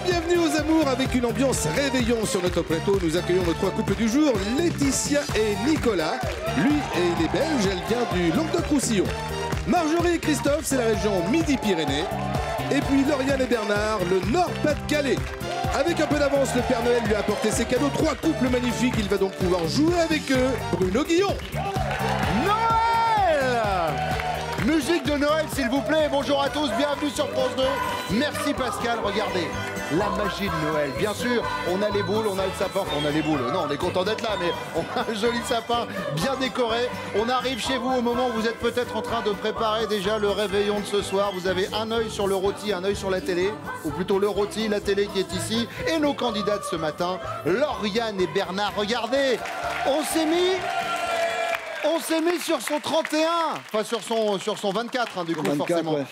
Bienvenue aux amours avec une ambiance réveillon sur notre plateau. Nous accueillons nos trois couples du jour, Laetitia et Nicolas. Lui, il est belge, elle vient du Languedoc-Roussillon. Marjorie et Christophe, c'est la région Midi-Pyrénées. Et puis Lauriane et Bernard, le Nord-Pas-de-Calais. Avec un peu d'avance, le Père Noël lui a apporté ses cadeaux. Trois couples magnifiques, il va donc pouvoir jouer avec eux. Bruno Guillon. Musique de Noël, s'il vous plaît. Bonjour à tous, bienvenue sur France 2. Merci Pascal, regardez, la magie de Noël. Bien sûr, on a les boules, on a le sapin. Enfin, on a les boules, non, on est content d'être là, mais on a un joli sapin bien décoré. On arrive chez vous au moment où vous êtes peut-être en train de préparer déjà le réveillon de ce soir. Vous avez un œil sur le rôti, un œil sur la télé, ou plutôt le rôti, la télé qui est ici. Et nos candidats de ce matin, Lauriane et Bernard. Regardez, on s'est mis sur son 31, enfin sur son 24, hein, du coup, 24, forcément. Ouais.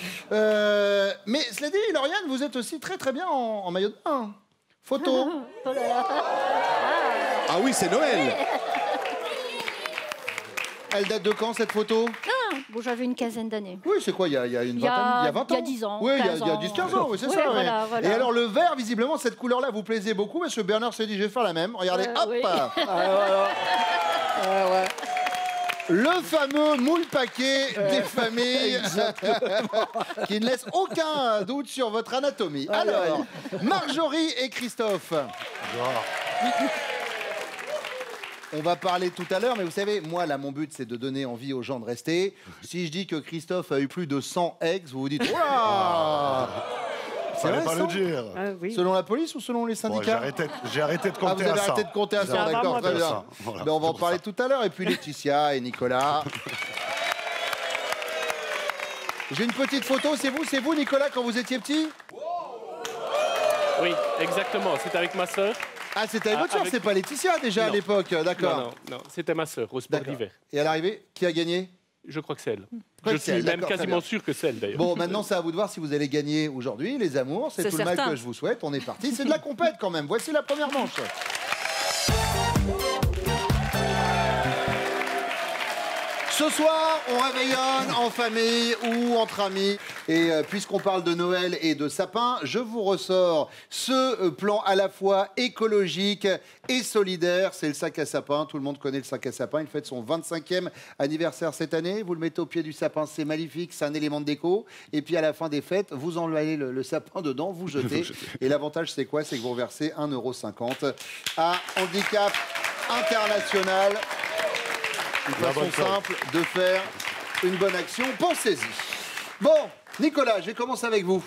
Mais cela dit, Lauriane, vous êtes aussi très très bien en maillot de bain. Photo. Oh là là. Ah oui, c'est Noël. Elle date de quand, cette photo? Bon, j'avais une quinzaine d'années. Oui, c'est quoi, il y a une vingtaine, il y a 20 ans? Il y a 10 ans. Oui, il y a 10-15 ans, oui, c'est ça. Voilà, ouais. voilà. Et alors, le vert, visiblement, cette couleur-là vous plaisait beaucoup, parce que Bernard s'est dit, je vais faire la même. Regardez, hop oui. voilà. Ouais. Le fameux moule paquet des familles qui ne laisse aucun doute sur votre anatomie. Alors, Marjorie et Christophe. On va parler tout à l'heure, mais vous savez, moi, là, mon but, c'est de donner envie aux gens de rester. Si je dis que Christophe a eu plus de 100 ex, vous vous dites, waouh! Fallait pas le dire. Oui. Selon la police ou selon les syndicats? Bon, j'ai arrêté de compter vous avez à ça. arrêté de compter à ça, d'accord, très bien. Voilà, Ben, on va en parler tout à l'heure. Et puis Laetitia et Nicolas. J'ai une petite photo, c'est vous Nicolas, quand vous étiez petit? Oui, exactement, c'était avec ma sœur. Ah, c'était avec votre soeur, c'est pas Laetitia déjà à l'époque, d'accord. Non, c'était ma sœur au sport d'hiver. Et à l'arrivée, qui a gagné? Je crois que c'est elle. Je Je suis même quasiment sûr que c'est elle d'ailleurs. Bon, maintenant c'est à vous de voir si vous allez gagner aujourd'hui, les amours. C'est tout le mal que je vous souhaite. On est parti. C'est de la compète quand même. Voici la première manche. Ce soir, on réveillonne en famille ou entre amis. Et puisqu'on parle de Noël et de sapin, je vous ressors ce plan à la fois écologique et solidaire. C'est le sac à sapin. Tout le monde connaît le sac à sapin. Il fête son 25e anniversaire cette année. Vous le mettez au pied du sapin, c'est magnifique. C'est un élément de déco. Et puis à la fin des fêtes, vous enlevez le sapin dedans, vous jetez. Et l'avantage, c'est quoi? C'est que vous reversez 1,50 € à Handicap International. Une façon simple de faire une bonne action. Pensez-y. Bon, Nicolas, je vais commencer avec vous.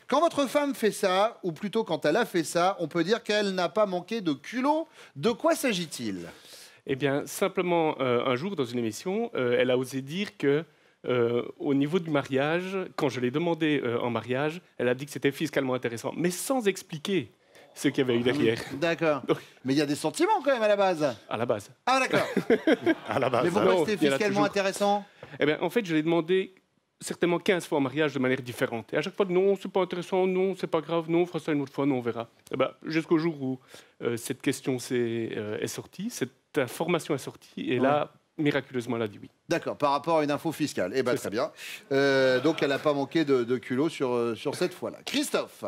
Quand votre femme fait ça, ou plutôt quand elle a fait ça, on peut dire qu'elle n'a pas manqué de culot. De quoi s'agit-il? Eh bien, simplement, un jour, dans une émission, elle a osé dire que, au niveau du mariage, quand je l'ai demandé en mariage, elle a dit que c'était fiscalement intéressant, mais sans expliquer ce qu'il y avait eu derrière. D'accord. Mais il y a des sentiments quand même à la base. À la base. Ah d'accord. À la base. Mais pourquoi Non, c'était fiscalement intéressant? Eh bien, en fait, je l'ai demandé certainement 15 fois en mariage de manière différente. Et à chaque fois, non, c'est pas intéressant, non, c'est pas grave, non, on fera ça une autre fois, non, on verra. Eh ben, jusqu'au jour où cette question est sortie, cette information est sortie, et là, miraculeusement, elle a dit oui. D'accord, par rapport à une info fiscale. Eh bien, très bien. Donc, elle n'a pas manqué de culot sur cette fois-là. Christophe?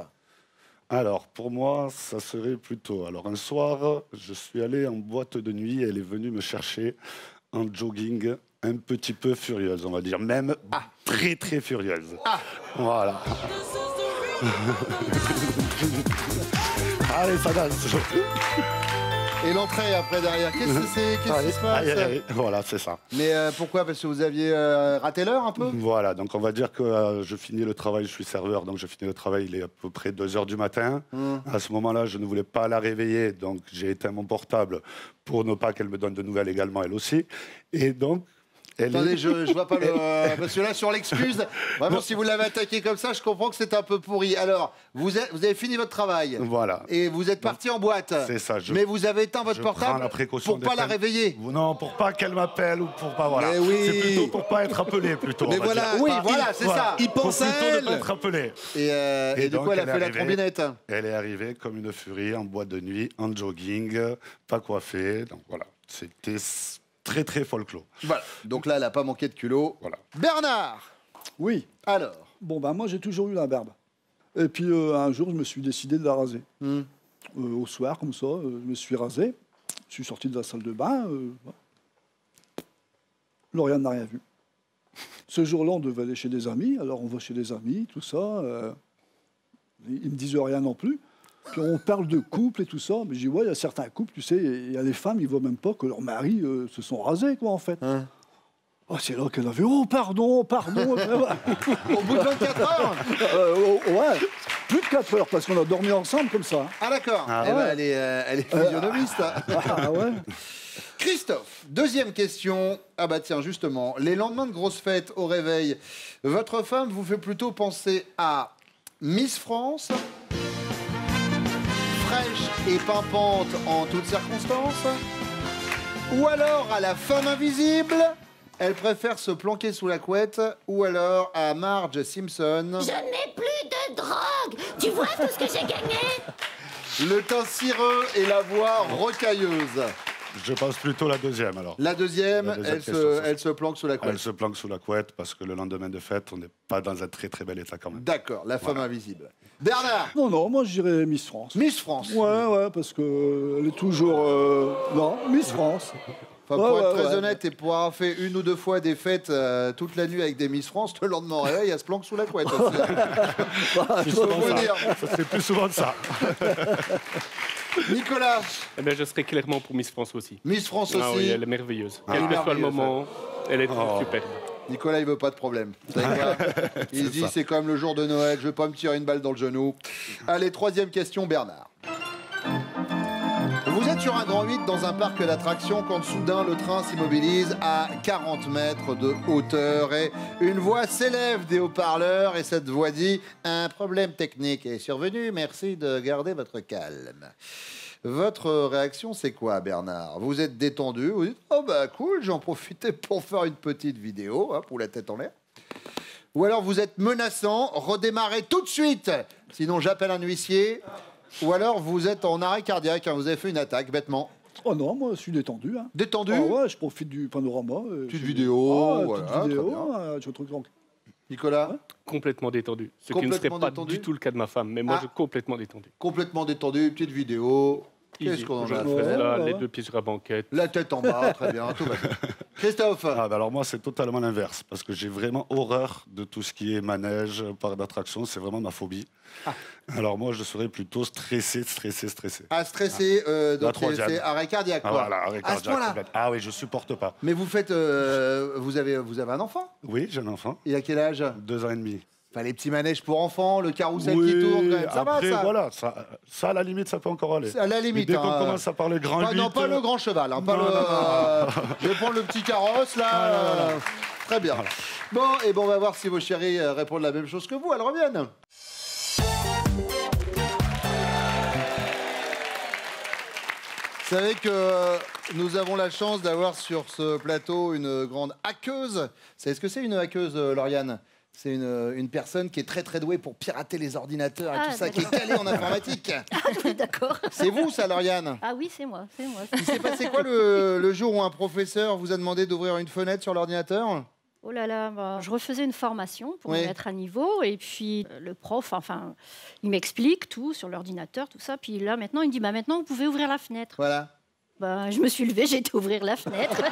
Alors, pour moi, ça serait plutôt... Alors, un soir, je suis allé en boîte de nuit et elle est venue me chercher en jogging un petit peu furieuse, on va dire. Même très, très furieuse. Voilà. Allez, ça danse. Et l'entrée après derrière, qu'est-ce qui se passe? Voilà, c'est ça. Mais pourquoi? Parce que vous aviez raté l'heure un peu? Voilà, donc on va dire que je finis le travail, je suis serveur, donc je finis le travail, il est à peu près 2 h du matin. À ce moment-là, je ne voulais pas la réveiller, donc j'ai éteint mon portable pour ne pas qu'elle me donne de nouvelles également, elle aussi. Et donc... Attendez, je vois pas le... Parce que là, sur l'excuse, vraiment, si vous l'avez attaqué comme ça, je comprends que c'est un peu pourri. Alors, vous avez fini votre travail. Voilà. Et vous êtes parti en boîte. C'est ça. Mais vous avez éteint votre portable pour pas la réveiller. Non, pour pas qu'elle m'appelle ou pour pas... Voilà. Oui. C'est plutôt pour pas être appelé, plutôt. Mais voilà, oui, voilà, c'est ça. Il pense à plutôt elle. ne pas être appelé. Et du coup, elle a fait la trombinette. Elle est arrivée comme une furie, en boîte de nuit, en jogging, pas coiffée. Donc voilà, c'était... très, très folklore. Voilà. Donc là, elle n'a pas manqué de culot. Voilà. Bernard. Oui. Alors. Bon, ben moi, j'ai toujours eu la barbe. Et puis un jour, je me suis décidé de la raser. Au soir, comme ça, je me suis rasé. Je suis sorti de la salle de bain. Voilà. Lauriane n'a rien vu. Ce jour-là, on devait aller chez des amis. Alors, on va chez des amis, tout ça. Ils me disent rien non plus. Puis on parle de couple et tout ça. Mais je dis, ouais, il y a certains couples, tu sais, il y a des femmes, ils ne voient même pas que leurs maris se sont rasés, quoi, en fait. Oh, c'est là qu'elle a vu. Oh, pardon, pardon. Au bout de 24 heures. Ouais, plus de 4 heures, parce qu'on a dormi ensemble comme ça. Ah d'accord. Ah Eh ben, ouais. elle est physionomiste. Ah ouais. Christophe, deuxième question. Ah bah tiens, justement, les lendemains de grosses fêtes au réveil, votre femme vous fait plutôt penser à Miss France, fraîche et pimpante en toutes circonstances, ou alors à la femme invisible, elle préfère se planquer sous la couette, ou alors à Marge Simpson, Je n'ai plus de drogue. Tu vois tout ce que j'ai gagné? le teint cireux et la voix rocailleuse. Je pense plutôt la deuxième, alors. La deuxième, La deuxième elle, question, se, ça. elle se planque sous la couette. Elle se planque sous la couette parce que le lendemain de fête, on n'est pas dans un très très bel état quand même. D'accord, la femme invisible. Bernard, Non, non, moi, je dirais Miss France. Miss France. Ouais, parce qu'elle est toujours... Non, Miss France. Enfin, pour Ouais, être ouais, très ouais. honnête et pour avoir fait une ou deux fois des fêtes toute la nuit avec des Miss France, le lendemain au réveil, elle se planque sous la couette. aussi. C'est Faut souvent vous ça. dire. C'est plus souvent de ça. Nicolas, Eh bien, je serais clairement pour Miss France aussi. Miss France aussi. Ah oui, elle est merveilleuse. Quel que soit merveilleuse, le moment, elle est Oh. superbe. Nicolas, il veut pas de problème. Vous savez quoi Il se dit, c'est quand même le jour de Noël, je vais pas me tirer une balle dans le genou. Allez, troisième question, Bernard. Vous êtes sur un grand 8 dans un parc d'attractions quand soudain le train s'immobilise à 40 mètres de hauteur et une voix s'élève des haut-parleurs et cette voix dit « Un problème technique est survenu, merci de garder votre calme ». Votre réaction, c'est quoi, Bernard? Vous êtes détendu, vous dites « Oh bah cool, j'en profitais pour faire une petite vidéo, hein, pour la tête en l'air ». Ou alors vous êtes menaçant, redémarrez tout de suite, sinon j'appelle un huissier. Ou alors vous êtes en arrêt cardiaque, hein, vous avez fait une attaque bêtement. Oh non, moi, je suis détendu. Hein. Détendu, Ah ouais, je profite du panorama. petite vidéo, Ah, voilà, petite vidéo, très bien. je trouve donc. Nicolas, Complètement détendu. Ce qui ne serait Complètement pas détendu du tout le cas de ma femme. Mais moi, Ah. je suis complètement détendu. complètement détendu, petite vidéo. Qu'est-ce Easy. qu'on en Je a à fais Ouais, faire ça, ouais. les deux pieds sur la banquette. La tête en bas, très bien, tout va bien. Christophe, Ah, bah alors moi, c'est totalement l'inverse. Parce que j'ai vraiment horreur de tout ce qui est manège, parc d'attractions. C'est vraiment ma phobie. Alors moi, je serais plutôt stressé. à stresser, La donc troisième. c'est arrêt cardiaque, Ah, quoi. voilà, arrêt À ce cardiaque point-là. complet. Ah oui, je supporte pas. Mais vous faites, vous avez un enfant? Oui, j'ai un enfant, Il a quel âge? 2 ans et demi. Enfin, les petits manèges pour enfants, le carrousel Oui, qui tourne, quand même. Ça après, va, ça? voilà, ça, à la limite, ça peut encore aller. À la Mais limite. dès qu'on hein. commence à parler grand Pas, 8... non, pas le grand cheval. Hein, pas Non, le, non, je vais prendre le petit carrosse, là. Très bien. Bon, et bon, on va voir si vos chéris répondent la même chose que vous. Elles reviennent. Vous savez que nous avons la chance d'avoir sur ce plateau une grande hackeuse. Vous savez ce que c'est une hackeuse, Lauriane? C'est une personne qui est très très douée pour pirater les ordinateurs et Ah, tout ça, qui est calée en informatique. Ah oui, d'accord. C'est vous, ça, Lauriane? Ah oui, c'est moi, c'est moi. Il s'est passé quoi le jour où un professeur vous a demandé d'ouvrir une fenêtre sur l'ordinateur? Oh là là, bah, je refaisais une formation pour Oui. me mettre à niveau et puis le prof, enfin, il m'explique tout sur l'ordinateur, tout ça. Puis là, maintenant, il me dit, bah, maintenant, vous pouvez ouvrir la fenêtre. Voilà. Bah, je me suis levée, j'ai été ouvrir la fenêtre.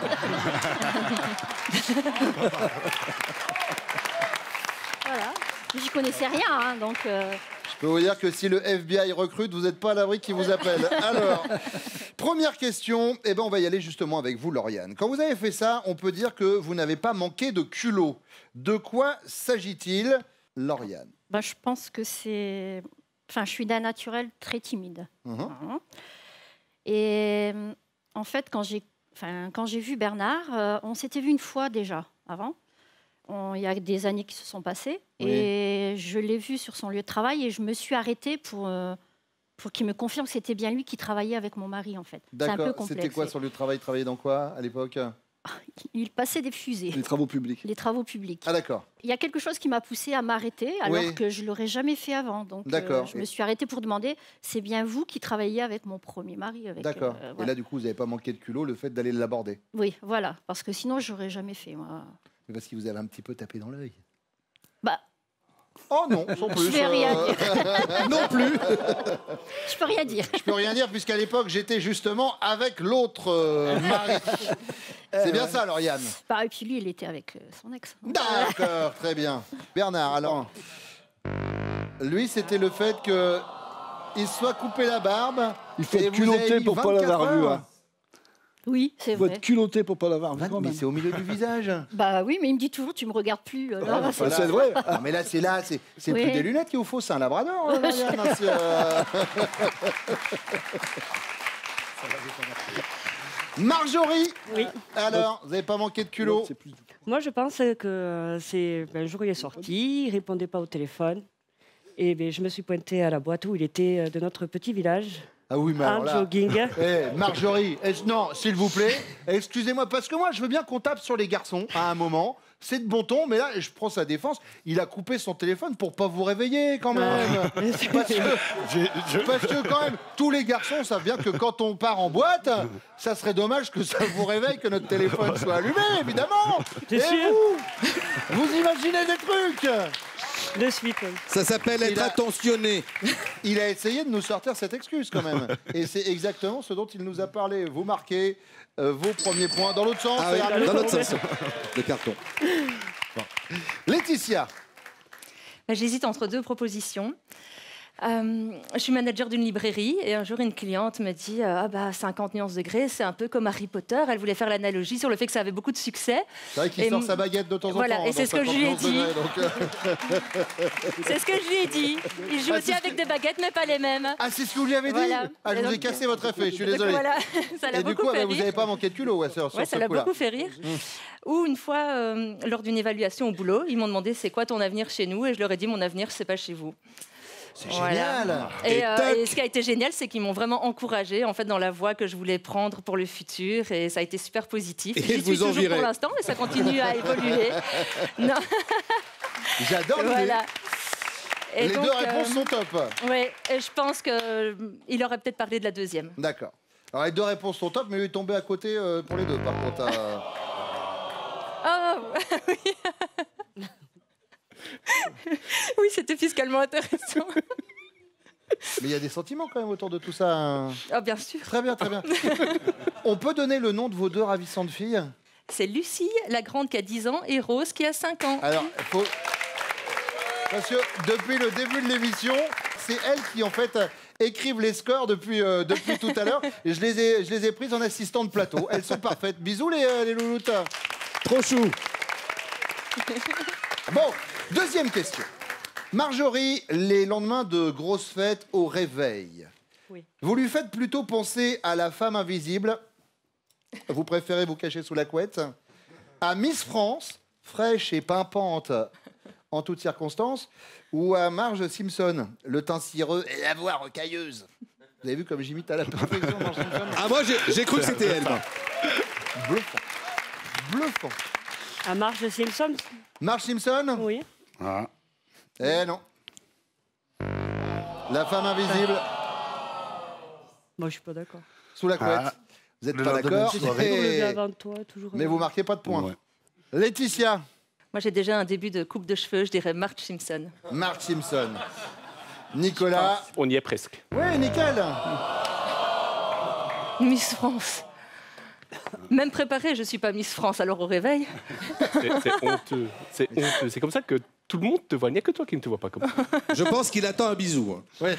Voilà. J'y connaissais rien, hein, donc... Je peux vous dire que si le FBI recrute, vous n'êtes pas à l'abri qu'il vous appelle. Alors, première question, eh ben on va y aller justement avec vous, Lauriane. Quand vous avez fait ça, on peut dire que vous n'avez pas manqué de culot. De quoi s'agit-il, Lauriane? Bah, je pense que c'est... Enfin, je suis d'un naturel très timide. Mhm. Hein. Et en fait, quand j'ai vu Bernard, on s'était vu une fois déjà, avant. Il y a des années qui se sont passées. Oui. Et je l'ai vu sur son lieu de travail et je me suis arrêtée pour qu'il me confirme que c'était bien lui qui travaillait avec mon mari, en fait. C'est un peu D'accord. complexe. C'était quoi sur le lieu de travail? Il travaillait dans quoi à l'époque? Il passait des fusées, Les travaux publics. les travaux publics. Ah d'accord. Il y a quelque chose qui m'a poussée à m'arrêter alors Oui. que je ne l'aurais jamais fait avant. Donc, D'accord. je me suis arrêtée pour demander, c'est bien vous qui travailliez avec mon premier mari avec, D'accord. Et voilà. là, du coup, vous n'avez pas manqué de culot le fait d'aller l'aborder? Oui, voilà, parce que sinon, je n'aurais jamais fait. Moi. Parce qu'il vous avait un petit peu tapé dans l'œil. Bah, Oh non, sans plus. Je vais rien dire. Non plus. Je peux rien dire. Je peux rien dire puisqu'à l'époque, j'étais justement avec l'autre mari. C'est bien ça, Lauriane. Bah, et puis lui, il était avec son ex. D'accord, très bien. Bernard, alors, lui, c'était le fait que il se soit coupé la barbe. Il faut et être vous avez culotté mis pour pas 24 l'avoir vu. heures. Hein. Oui, c'est Il faut vrai. être culotté pour pas l'avoir vu quand Mais même. c'est au milieu du visage. Bah oui, mais il me dit toujours, tu me regardes plus. Alors, Enfin, c'est vrai. Non, mais là, c'est Oui. plus des lunettes qu'il vous faut, c'est un labrador. Lauriane, hein, Marjorie, Oui. alors, vous n'avez pas manqué de culot. C'est plus du tout. Moi, je pense que c'est un jour il est sorti, il répondait pas au téléphone, et je me suis pointée à la boîte où il était de notre petit village Ah oui, mais alors en là... jogging. Marjorie, non, s'il vous plaît, excusez-moi, parce que moi, je veux bien qu'on tape sur les garçons à un moment. C'est de bon ton, mais là, je prends sa défense. Il a coupé son téléphone pour pas vous réveiller, quand même. Parce que quand même, tous les garçons savent bien que quand on part en boîte, ça serait dommage que ça vous réveille, que notre téléphone soit allumé, évidemment. C'est Et sûr. vous imaginez des trucs. De suite. Ça s'appelle être attentionné. Il a essayé de nous sortir cette excuse quand même. Et c'est exactement ce dont il nous a parlé. Vous marquez vos premiers points. Dans l'autre sens, Ah ça ira oui, mieux. dans l'autre sens. Le carton. Laetitia. J'hésite entre deux propositions. Je suis manager d'une librairie et un jour une cliente me dit 50 nuances degrés, c'est un peu comme Harry Potter. Elle voulait faire l'analogie sur le fait que ça avait beaucoup de succès. C'est vrai qu'il Et sort sa baguette de temps en voilà, temps. et hein, c'est ce dans que je lui ai 50 dit. degrés, donc, C'est ce que je lui ai dit. Il joue Ah, aussi c'est ce avec que- des baguettes, mais pas les mêmes. Ah, c'est ce que vous lui avez dit. Voilà. Ah, je Et vous ai donc, cassé votre effet, je suis Donc désolé. voilà, ça l'a Et du beaucoup coup, fait vous rire. n'avez pas manqué de culot sur Ouais, ce ça l'a coup-là. beaucoup fait rire. Ou une fois, lors d'une évaluation au boulot, ils m'ont demandé c'est quoi ton avenir chez nous, et je leur ai dit mon avenir c'est pas chez vous. C'est Voilà. génial. Et ce qui a été génial, c'est qu'ils m'ont vraiment encouragé en fait dans la voie que je voulais prendre pour le futur, et ça a été super positif. Et J'y ils suis vous en toujours viraient. pour l'instant, mais ça continue à évoluer. Non, J'adore l'idée. voilà. Et Les donc, deux réponses sont top. Ouais, et je pense qu'il aurait peut-être parlé de la deuxième. D'accord. Alors, les deux réponses sont top, mais il est tombé à côté pour les deux, par contre. Ah oui. Oui, c'était fiscalement intéressant. Mais il y a des sentiments quand même autour de tout ça. Hein. Ah, bien sûr. Très bien, très bien. On peut donner le nom de vos deux ravissantes filles? C'est Lucie, la grande qui a 10 ans, et Rose qui a 5 ans. Alors, il faut... Parce que depuis le début de l'émission, c'est elles qui, en fait, écrivent les scores depuis tout à l'heure. Et je les ai prises en assistant de plateau. Elles sont parfaites. Bisous, les louloutes. Trop chou. Bon, deuxième question. Marjorie, les lendemains de grosses fêtes au réveil, Oui. vous lui faites plutôt penser à la femme invisible, vous préférez vous cacher sous la couette, à Miss France, fraîche et pimpante en toutes circonstances, ou à Marge Simpson, le teint cireux et la voix rocailleuse. Vous avez vu comme j'imite à la perfection Marge Simpson? Ah, moi, j'ai cru que c'était elle. moi. Bluffant. Bluffant. À Marge Simpson. Marge Simpson? Oui. Ah. Eh non. La femme invisible Moi, je suis pas d'accord. sous la couette. Ah. Vous n'êtes Le pas lendemain d'accord? de J'ai toujours soirée. levé avant toi, toujours. Mais vous marquez pas de points. Ouais. Laetitia, Moi, j'ai déjà un début de coupe de cheveux, je dirais Marge Simpson. Marge Simpson, Nicolas. On y est presque. Oui, nickel. Miss France. Même préparée, je suis pas Miss France, alors au réveil. C'est honteux. C'est honteux. C'est comme ça que tout le monde te voit. Il n'y a que toi qui ne te vois pas comme ça. Je pense qu'il attend un bisou. hein. Ouais.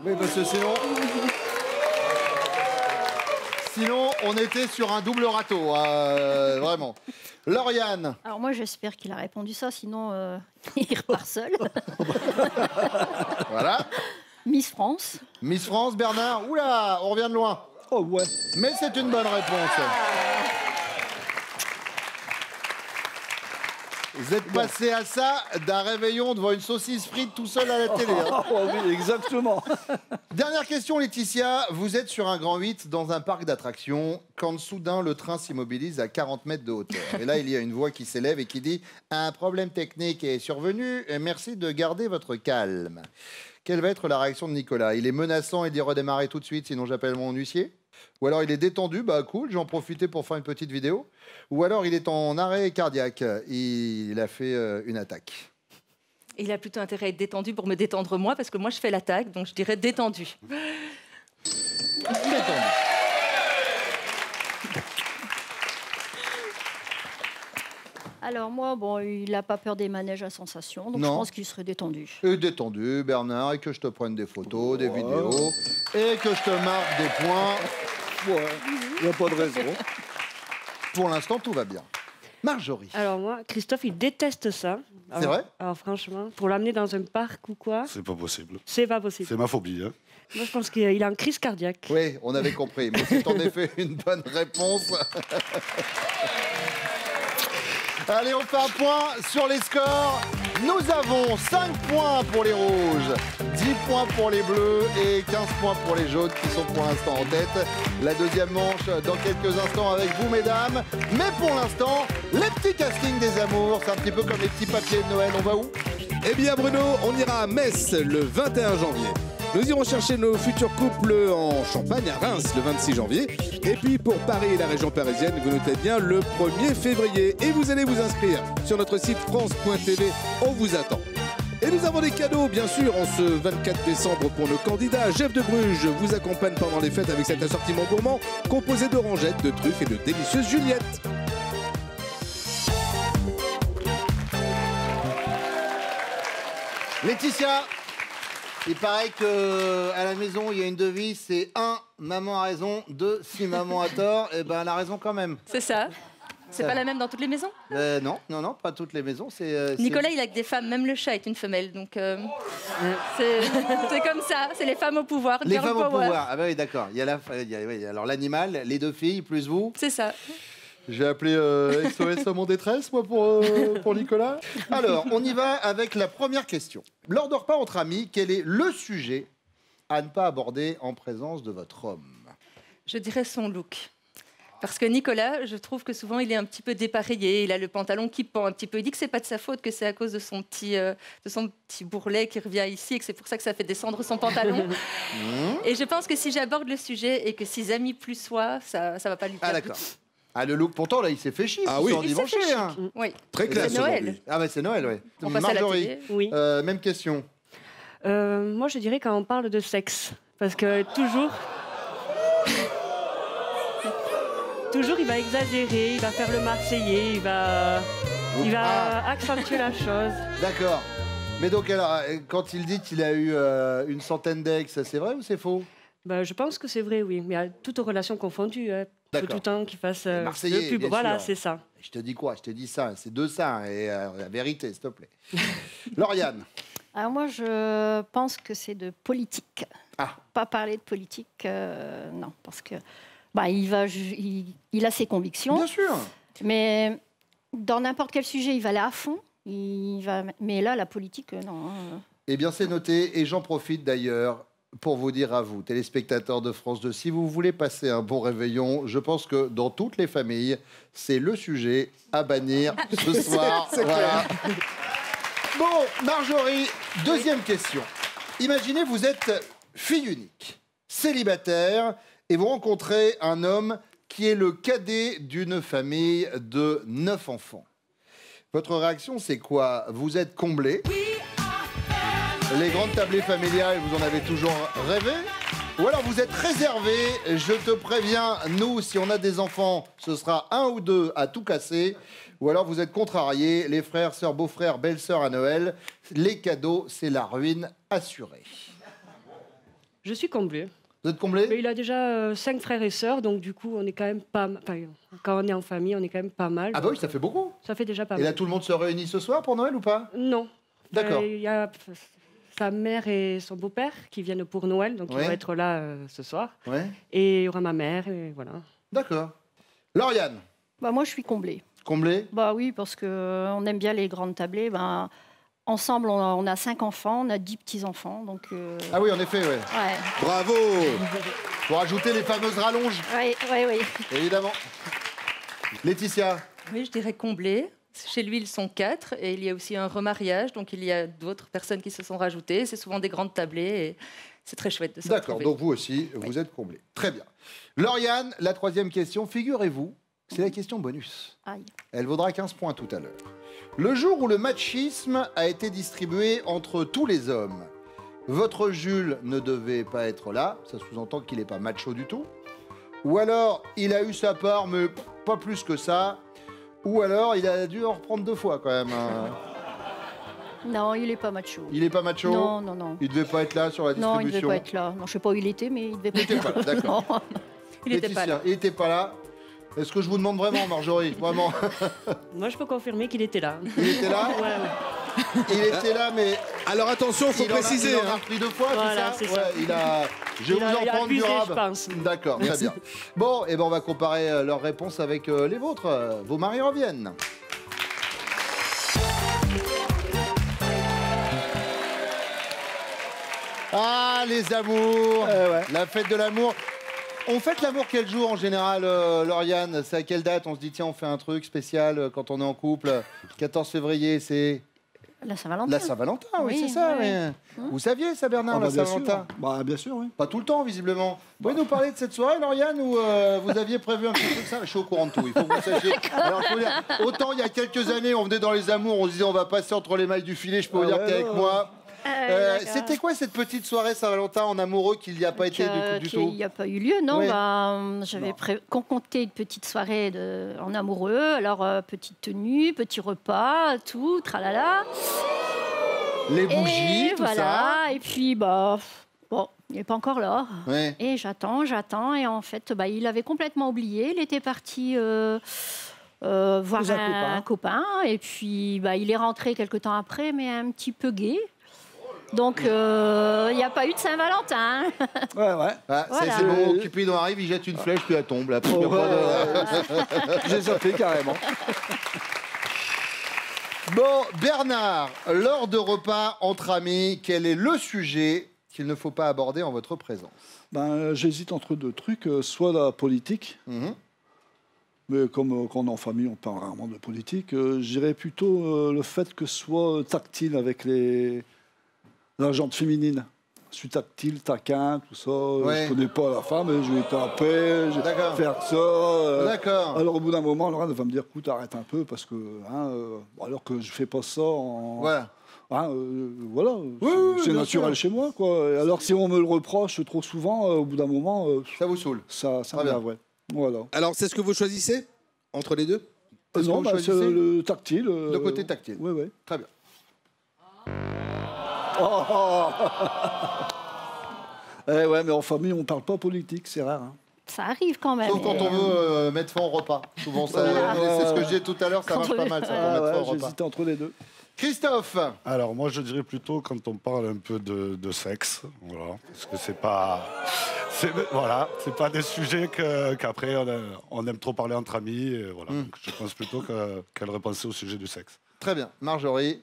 Oui, parce que sinon, on était sur un double râteau, vraiment. Lauriane, Alors moi, j'espère qu'il a répondu ça, sinon il repart seul. voilà. Miss France. Miss France, Bernard. Oula, on revient de loin. Oh ouais. Mais c'est une bonne réponse. Vous êtes passé à ça d'un réveillon devant une saucisse frite tout seul à la télé. hein. Oh oui, exactement. Dernière question, Laetitia. Vous êtes sur un grand 8 dans un parc d'attractions quand soudain le train s'immobilise à 40 mètres de hauteur. Et là, il y a une voix qui s'élève et qui dit « Un problème technique est survenu. Merci de garder votre calme. » Quelle va être la réaction de Nicolas? Il est menaçant et dit redémarrer tout de suite, sinon j'appelle mon huissier. Ou alors il est détendu, bah cool, j'en profitais pour faire une petite vidéo. Ou alors il est en arrêt cardiaque, il a fait une attaque. Il a plutôt intérêt à être détendu pour me détendre moi, parce que moi, je fais l'attaque, donc je dirais détendu. Détendu. Alors moi, bon, il n'a pas peur des manèges à sensations, donc Non. je pense qu'il serait détendu. Et détendu, Bernard, et que je te prenne des photos, des vidéos, et que je te marque des points. Ouais, il n'y a pas de raison. Pour l'instant, tout va bien. Marjorie. Alors moi, Christophe, il déteste ça. C'est vrai? Alors franchement, pour l'amener dans un parc ou quoi, C'est pas possible. c'est pas possible. C'est ma phobie. Hein. Moi, je pense qu'il a une crise cardiaque. Oui, on avait compris, mais c'est en effet une bonne réponse. Allez, on fait un point sur les scores. Nous avons 5 points pour les rouges, 10 points pour les bleus et 15 points pour les jaunes qui sont pour l'instant en tête. La deuxième manche dans quelques instants avec vous, mesdames. Mais pour l'instant, les petits castings des amours, c'est un petit peu comme les petits papiers de Noël. On va où? Eh bien Bruno, on ira à Metz le 21 janvier. Nous irons chercher nos futurs couples en Champagne, à Reims, le 26 janvier. Et puis pour Paris et la région parisienne, vous notez bien le 1er février. Et vous allez vous inscrire sur notre site France.tv. On vous attend. Et nous avons des cadeaux, bien sûr, en ce 24 décembre pour nos candidats. Jeff de Bruges vous accompagne pendant les fêtes avec cet assortiment gourmand composé d'orangettes, de truffes et de délicieuses Juliettes. Laetitia, il paraît qu'à la maison, il y a une devise, c'est 1, maman a raison, 2, si maman a tort, et ben elle a raison quand même. C'est ça. C'est pas la même dans toutes les maisons? Non, pas toutes les maisons. Nicolas, il a que des femmes, même le chat est une femelle, donc c'est comme ça, c'est les femmes au pouvoir. Les girl femmes au power. pouvoir, ah bah oui d'accord. Alors l'animal, les 2 filles plus vous. C'est ça. J'ai appelé SOS à mon détresse, moi, pour Nicolas. Alors, on y va avec la première question. Lors de repas entre amis, quel est le sujet à ne pas aborder en présence de votre homme? Je dirais son look. Parce que Nicolas, je trouve que souvent, il est un petit peu dépareillé. Il a le pantalon qui pend un petit peu. Il dit que c'est pas de sa faute, que c'est à cause de son petit bourrelet qui revient ici et que c'est pour ça que ça fait descendre son pantalon. Et je pense que si j'aborde le sujet et que ses amis plus soient, ça va pas lui plaire. Ah d'accord. Ah le look, pourtant là, il s'est fait chic. Ah oui. Il s'est fait chic. Oui. Très classe. C'est Noël. aujourd'hui. Ah bah c'est Noël, oui. On passe à la Marjorie, télé. Oui. même question. Moi, je dirais quand on parle de sexe. Parce que toujours, il va exagérer, il va faire le Marseillais, il va accentuer la chose. D'accord. Mais donc alors, quand il dit qu'il a eu une centaine d'ex, c'est vrai ou c'est faux? Je pense que c'est vrai, oui. Mais à toutes relations confondues. Hein. Faut D'accord. tout le temps qu'il fasse Marseillais, le plus beau. bien Voilà, sûr. c'est ça. Je te dis quoi? Je te dis ça, c'est de ça, et la vérité, s'il te plaît. Lauriane. Alors moi, je pense que c'est de politique. Ah. Pas parler de politique, non, parce que il a ses convictions. Bien sûr. Mais dans n'importe quel sujet, il va aller à fond. Mais là, la politique, non. Eh bien, c'est noté, et j'en profite d'ailleurs pour vous dire à vous, téléspectateurs de France 2, si vous voulez passer un bon réveillon, je pense que dans toutes les familles, c'est le sujet à bannir ce soir. Voilà. Bon, Marjorie, deuxième question. Imaginez, vous êtes fille unique, célibataire, et vous rencontrez un homme qui est le cadet d'une famille de 9 enfants. Votre réaction, c'est quoi? Vous êtes comblé? Les grandes tablées familiales, vous en avez toujours rêvé? Ou alors vous êtes réservé? Je te préviens, nous, si on a des enfants, ce sera 1 ou 2 à tout casser. Ou alors vous êtes contrariés, les frères, sœurs, beaux-frères, belles-sœurs à Noël. Les cadeaux, c'est la ruine assurée. Je suis comblée. Vous êtes comblé? Mais il a déjà 5 frères et sœurs, donc du coup, on est quand même pas mal. Enfin, quand on est en famille, on est quand même pas mal. Ah bah oui, ça fait beaucoup. Ça fait déjà pas Et mal. là, tout le monde se réunit ce soir pour Noël ou pas? Non. D'accord. Il y a sa mère et son beau-père qui viennent pour Noël, donc ils Ouais. vont être là ce soir. Ouais. Et il y aura ma mère, et voilà. D'accord. Lauriane, Moi, je suis comblée. comblé? Oui, parce qu'on aime bien les grandes tablées. Ensemble, on a 5 enfants, on a 10 petits-enfants. Donc, Ah oui, en effet, ouais. ouais. Bravo. Pour ajouter les fameuses rallonges, Oui. évidemment. Laetitia, Oui, je dirais comblé. Chez lui, ils sont 4 et il y a aussi un remariage, donc il y a d'autres personnes qui se sont rajoutées. C'est souvent des grandes tablées et c'est très chouette de se d'accord, retrouver. donc vous aussi, vous êtes comblé. Très bien. Lauriane, la troisième question, figurez-vous, c'est la question bonus. Aïe. Elle vaudra 15 points tout à l'heure. Le jour où le machisme a été distribué entre tous les hommes, votre Jules ne devait pas être là, ça sous-entend qu'il n'est pas macho du tout. Ou alors, il a eu sa part, mais pas plus que ça. Ou alors, il a dû en reprendre 2 fois quand même. Non, il n'est pas macho. Il n'est pas macho? Non, non, non. Il devait pas être là sur la distribution? Non, il ne devait pas être là. Non, je sais pas où il était, mais il devait pas Il n'était pas là, d'accord. Non. Il n'était pas là. Il n'était pas là. Est-ce que je vous demande vraiment, Marjorie? Vraiment? Moi, je peux confirmer qu'il était là. Il était là? Ouais, ouais. Il était là, mais... Alors attention, il faut préciser. Il en a repris 2 fois, Voilà, c'est c'est ça? ça. Ouais, il a... Je vais Il vous a en prendre du abusé, rab. je pense. D'accord, très bien. Bon, et ben on va comparer leurs réponses avec les vôtres. Vos maris reviennent. Ah, les amours, la fête de l'amour. On fête l'amour quel jour en général, Lauriane? C'est à quelle date? On se dit, tiens, on fait un truc spécial quand on est en couple. 14 février, c'est... La Saint-Valentin. La Saint-Valentin, oui, Oui, c'est ça. oui, Oui. Vous saviez ça, Bernard, la bien Saint-Valentin? sûr. Bah, bien sûr, oui. Pas tout le temps, visiblement. Vous pouvez nous parler de cette soirée, Lauriane, où vous aviez prévu un petit truc ça? Je suis au courant de tout, il faut que vous sachiez. Alors, je peux vous dire, autant il y a quelques années, on venait dans les amours, on se disait on va passer entre les mailles du filet, je peux vous dire que t'es avec moi. C'était quoi cette petite soirée Saint-Valentin en amoureux qu'il n'y a pas été du tout? Il n'y a pas eu lieu, non. Oui. J'avais concocté une petite soirée en amoureux. Alors, petite tenue, petit repas, tout, tralala. Les bougies, et tout voilà. ça. Et puis, bon, il n'est pas encore là. Ouais. Et j'attends. Et en fait, il avait complètement oublié. Il était parti voir un copain. Et puis, il est rentré quelque temps après, mais un petit peu gai. Donc, il n'y a pas eu de Saint-Valentin. Ouais, ouais. Ah, Voilà. C'est le moment où Cupidon arrive, il jette une flèche, puis elle tombe. Là, Oh, j'ai zappé carrément. Bon, Bernard, lors de repas entre amis, quel est le sujet qu'il ne faut pas aborder en votre présence? J'hésite entre 2 trucs. Soit la politique, mais comme quand on est en famille, on parle rarement de politique. Je dirais plutôt le fait que ce soit tactile avec la gente féminine. Je suis tactile, taquin, tout ça. Ouais. Je connais pas la femme, et je vais taper, je vais faire ça. D'accord. Alors au bout d'un moment, Laurent va me dire, écoute, arrête un peu, parce que alors que je fais pas ça en... Voilà. Voilà, Oui, c'est bien naturel sûr. chez moi, quoi. Et alors si on me le reproche trop souvent, au bout d'un moment, ça vous saoule? Ça Très m'énerve, ouais. Voilà. Alors, c'est ce que vous choisissez entre les deux? Qu'est-ce que Non, vous c'est choisissez? le tactile. Le côté tactile. Oui, oui. Très bien. Ouais, mais en famille, on parle pas politique, c'est rare. Hein. Ça arrive quand même. Sauf quand on veut mettre fin au repas. Souvent, ça, c'est ce que je disais tout à l'heure, ça marche pas mal, ça, pour mettre fin au repas. J'hésitais entre les deux. Christophe. Alors moi je dirais plutôt quand on parle un peu de sexe, voilà, parce que c'est pas des sujets qu'après on aime trop parler entre amis, et voilà. Donc, je pense plutôt qu'elle repensait au sujet du sexe. Très bien, Marjorie.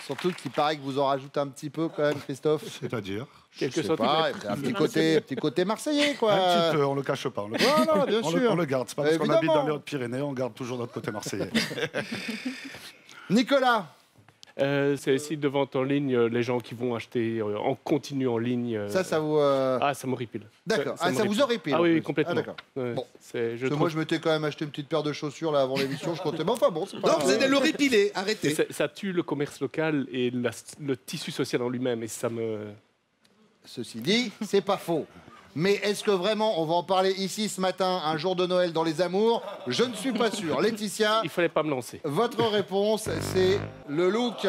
Surtout qu'il paraît que vous en rajoutez un petit peu quand même, Christophe. C'est-à-dire Quelques Je sais pas, centimètres. un petit côté marseillais, quoi. un petit peu, on le cache pas. On le, Non, bien sûr. on le garde. C'est pas parce qu'on Évidemment. habite dans les Hautes-Pyrénées, on garde toujours notre côté marseillais. Nicolas. C'est aussi de vente en ligne, les gens qui vont acheter en continu en ligne. Ça vous... Ah, ça m'horripile. D'accord. Ça m'horripile. vous horripile. Ah en oui, plus. complètement. Ah, d'accord. Ouais, Bon. je Moi, je m'étais quand même acheté une petite paire de chaussures là avant l'émission. Je comptais. Mais enfin bon, c'est pas Non, grave. vous allez l'horripiler, arrêtez. ça tue le commerce local et le tissu social en lui-même. Et ça me... Ceci dit, c'est pas faux. Mais est-ce que vraiment, on va en parler ici ce matin, un jour de Noël dans les amours? Je ne suis pas sûr. Laetitia, Il fallait pas me lancer. votre réponse, c'est le look.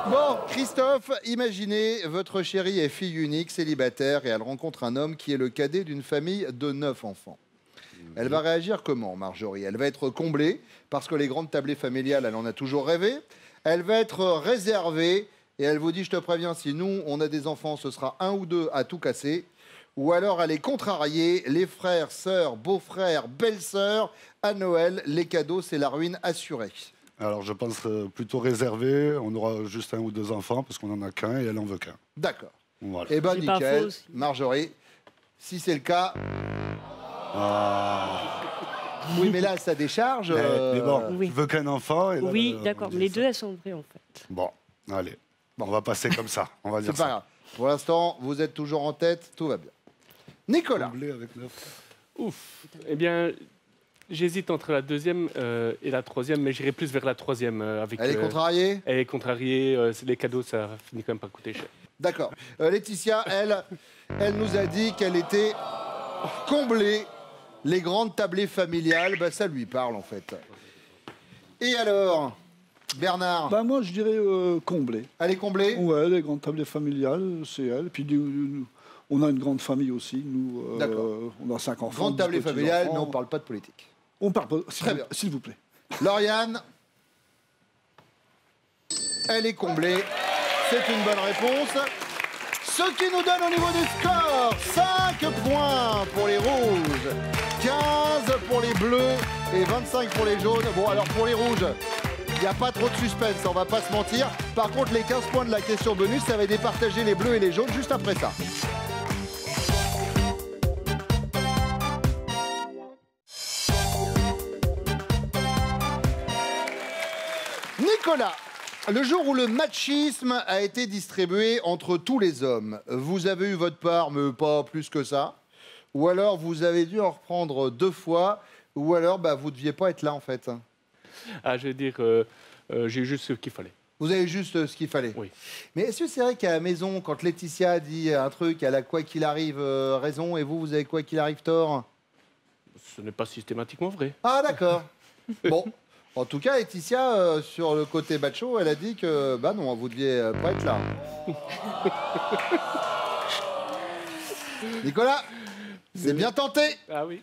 Bon, Christophe, imaginez, votre chérie est fille unique, célibataire, et elle rencontre un homme qui est le cadet d'une famille de 9 enfants. Elle va réagir comment, Marjorie? Elle va être comblée, parce que les grandes tablées familiales, elle en a toujours rêvé. Elle va être réservée, et elle vous dit, je te préviens, si nous, on a des enfants, ce sera 1 ou 2 à tout casser. Ou alors elle est contrariée, les frères, sœurs, beaux-frères, belles-sœurs, à Noël, les cadeaux, c'est la ruine assurée. Alors je pense plutôt réservé, on aura juste 1 ou 2 enfants, parce qu'on en a qu'un et elle en veut qu'un. D'accord. Voilà. Eh ben C'est pas nickel, faux aussi. Marjorie, si c'est le cas... Oui, mais là, ça décharge. Mais bon, Oui. tu veux qu'un enfant et là, Oui, on d'accord. dit Les ça. deux, elles sont vraies, en fait. Bon, allez. On va passer comme ça, on va dire C'est pas ça. grave. Pour l'instant, vous êtes toujours en tête, tout va bien. Nicolas. Avec 9. Ouf. Eh bien, j'hésite entre la deuxième et la troisième, mais j'irai plus vers la troisième. Elle est contrariée? Elle est contrariée. Les cadeaux, ça finit quand même par coûter cher. D'accord. Laetitia, elle nous a dit qu'elle était comblée. Les grandes tablées familiales, bah, ça lui parle en fait. Et alors, Bernard? Bah moi, je dirais comblée. Elle est comblée? Ouais, les grandes tablées familiales, c'est elle. Puis on a une grande famille aussi. Nous, on a 5 enfants. Grande tablée familiale, mais on ne parle pas de politique. On parle pas. Très bien. S'il vous plaît. Lauriane? Elle est comblée. C'est une bonne réponse. Ce qui nous donne au niveau du score 5 points pour les rouges, 15 pour les bleus et 25 pour les jaunes. Bon, alors pour les rouges, il n'y a pas trop de suspense, on va pas se mentir. Par contre, les 15 points de la question bonus, ça va départager les bleus et les jaunes juste après ça. Nicolas, le jour où le machisme a été distribué entre tous les hommes, vous avez eu votre part, mais pas plus que ça. Ou alors vous avez dû en reprendre 2 fois, ou alors bah, vous ne deviez pas être là en fait. Ah, je veux dire, j'ai eu juste ce qu'il fallait. Vous avez juste ce qu'il fallait. Oui. Mais est-ce que c'est vrai qu'à la maison, quand Laetitia dit un truc, elle a quoi qu'il arrive raison, et vous avez quoi qu'il arrive tort? Ce n'est pas systématiquement vrai. Ah d'accord. Bon. En tout cas, Laetitia, sur le côté macho, elle a dit que, bah non, vous deviez pas être là. Nicolas, c'est bien tenté. Ah oui.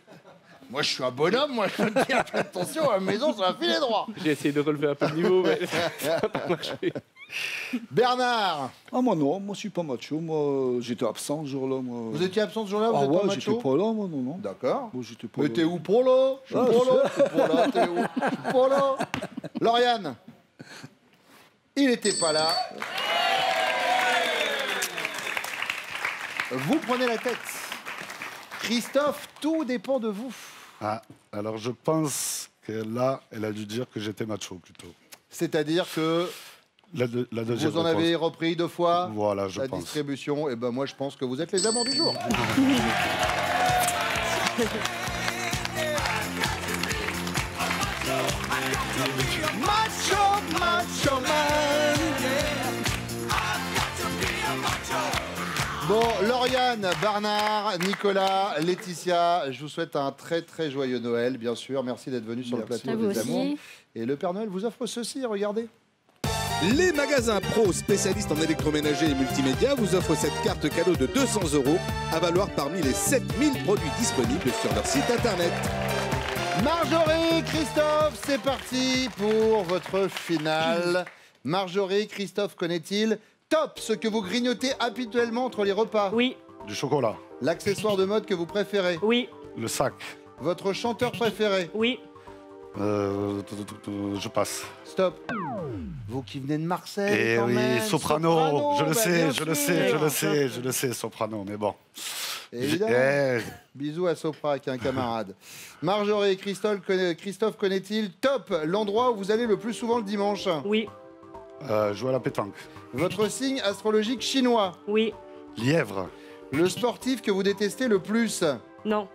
Moi, je suis un bonhomme, moi, je veux te dire, attention, à la maison, ça va filer droit. J'ai essayé de relever un peu le niveau, mais ça n'a pas marché. Bernard. Ah moi non, moi je suis pas macho, moi j'étais absent ce jour-là. Moi. Vous étiez absent ce jour-là, vous Ah êtes pas ouais, macho? j'étais pas là, moi, non. D'accord. Moi, j'étais pas Mais là. t'es où pour là? Je suis pour là, je suis pour là, t'es où? Je suis pour là. Lauriane. Il n'était pas là. Vous prenez la tête. Christophe, tout dépend de vous. Ah, alors je pense que là, elle a dû dire que j'étais macho plutôt. C'est-à-dire que la deuxième vous en réponse. avez repris 2 fois Voilà, je la pense. distribution. Et ben moi, je pense que vous êtes les amants du jour. Macho, macho man. Bon, Lauriane, Bernard, Nicolas, Laetitia, je vous souhaite un très très joyeux Noël, bien sûr. Merci d'être venus sur le plateau À vous des aussi. Amours. Et le Père Noël vous offre ceci, regardez. Les magasins pro spécialistes en électroménager et multimédia vous offrent cette carte cadeau de 200 € à valoir parmi les 7000 produits disponibles sur leur site internet. Marjorie, Christophe, c'est parti pour votre finale. Marjorie, Christophe connaît-il Top, ce que vous grignotez habituellement entre les repas. Oui. Du chocolat. L'accessoire de mode que vous préférez. Oui. Le sac. Votre chanteur préféré. Oui. Je passe. Stop. Vous qui venez de Marseille. Eh quand oui, même. soprano, je le bah, sais, bien je le sûr. sais, je le sais, je le sais, soprano, mais bon. Évidemment. Eh, Bisous à Sopra, qui est un camarade. Marjorie, Christophe connaît-il Top, l'endroit où vous allez le plus souvent le dimanche. Oui. jouer à la pétanque. Votre signe astrologique chinois. Oui. Lièvre. Le sportif que vous détestez le plus. Non.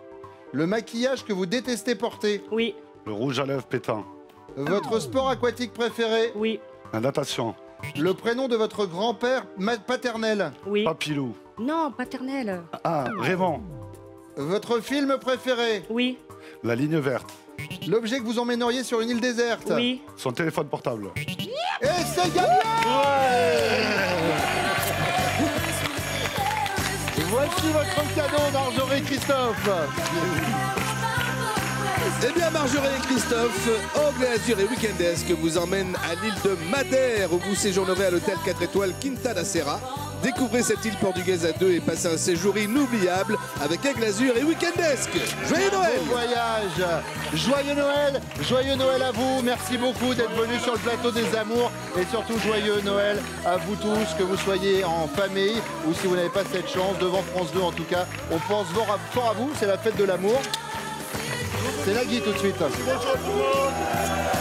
Le maquillage que vous détestez porter. Oui. Le rouge à lèvres pétant. Votre sport aquatique préféré. Oui. La natation. Le prénom de votre grand-père paternel. Oui. Papilou. Non, paternel. Ah, Raymond. Votre film préféré. Oui. La ligne verte. L'objet que vous emmèneriez sur une île déserte. Oui. Son téléphone portable. Et c'est gagné. Voici votre cadeau, Marjorie, Christophe. Eh bien, Marjorie et Christophe, Angle Azur et Weekendesque vous emmènent à l'île de Madère où vous séjournerez à l'hôtel 4 étoiles Quinta da Serra. Découvrez cette île portugaise à 2 et passez un séjour inoubliable avec Aigle Azur et Weekendesque. Joyeux Noël! Bon voyage, joyeux Noël à vous. Merci beaucoup d'être venus sur le plateau des Amours et surtout joyeux Noël à vous tous, que vous soyez en famille ou si vous n'avez pas cette chance, devant France 2 en tout cas. On pense fort à vous, c'est la fête de l'amour. C'est Nagui tout de suite. Bonjour tout le monde.